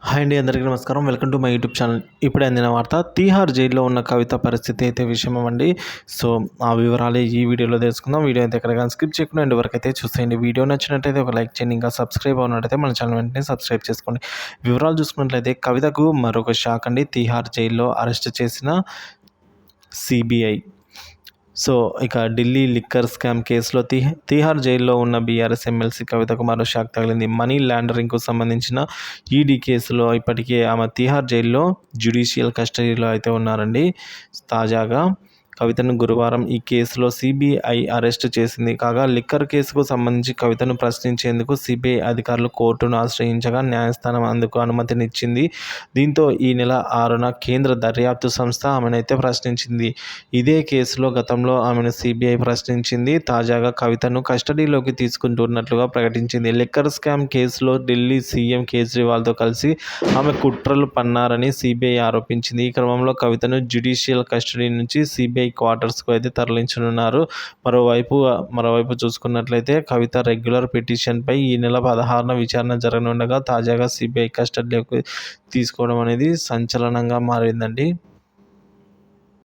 Hi అండి, అందరికీ నమస్కారం. Welcome to my YouTube channel. ఇప్పుడే అందిన వార్త, తీహార్ జైల్లో ఉన్న కవిత పరిస్థితి అయితే విషమం అండి. సో ఆ వివరాలే ఈ వీడియోలో తెలుసుకుందాం. వీడియో అయితే ఎక్కడ కానీ స్కిప్ చేయకుండా ఎండ్ వరకు అయితే చూసేయండి. వీడియో నచ్చినట్టయితే ఒక లైక్ చేయండి. ఇంకా సబ్స్క్రైబ్ అవునట్టయితే మన ఛానల్ వెంటనే సబ్స్క్రైబ్ చేసుకోండి. వివరాలు చూసుకున్నట్లయితే కవితకు మరొక షాక్ అండి. తీహార్ జైల్లో అరెస్ట్ చేసిన సిబిఐ. సో ఇక ఢిల్లీ లిక్కర్ స్కామ్ కేసులో తీహార్ జైల్లో ఉన్న బీఆర్ఎస్ ఎమ్మెల్సీ కవితకు మరో షాక్ తగిలింది. మనీ లాండరింగ్కు సంబంధించిన ఈడీ కేసులో ఇప్పటికే ఆమె తీహార్ జైల్లో జ్యుడిషియల్ కస్టడీలో అయితే ఉన్నారండి. తాజాగా కవితను గురువారం ఈ కేసులో సిబిఐ అరెస్ట్ చేసింది. కాగా లిక్కర్ కేసుకు సంబంధించి కవితను ప్రశ్నించేందుకు సిబిఐ అధికారులు కోర్టును ఆశ్రయించగా న్యాయస్థానం అందుకు అనుమతినిచ్చింది. దీంతో ఈ నెల 6న కేంద్ర దర్యాప్తు సంస్థ ఆమెనైతే ప్రశ్నించింది. ఇదే కేసులో గతంలో ఆమెను సిబిఐ ప్రశ్నించింది. తాజాగా కవితను కస్టడీలోకి తీసుకుంటున్నట్లుగా ప్రకటించింది. లిక్కర్ స్కామ్ కేసులో ఢిల్లీ సీఎం కేజ్రీవాల్తో కలిసి ఆమె కుట్రలు పన్నారని సిబిఐ ఆరోపించింది. ఈ క్రమంలో కవితను జ్యుడిషియల్ కస్టడీ నుంచి సిబిఐ క్వార్టర్స్కు అయితే తరలించనున్నారు. మరోవైపు చూసుకున్నట్లయితే కవిత రెగ్యులర్ పిటిషన్పై ఈ నెల 16న విచారణ జరగనుండగా తాజాగా సిబిఐ కస్టడీలోకి తీసుకోవడం అనేది సంచలనంగా మారిందండి.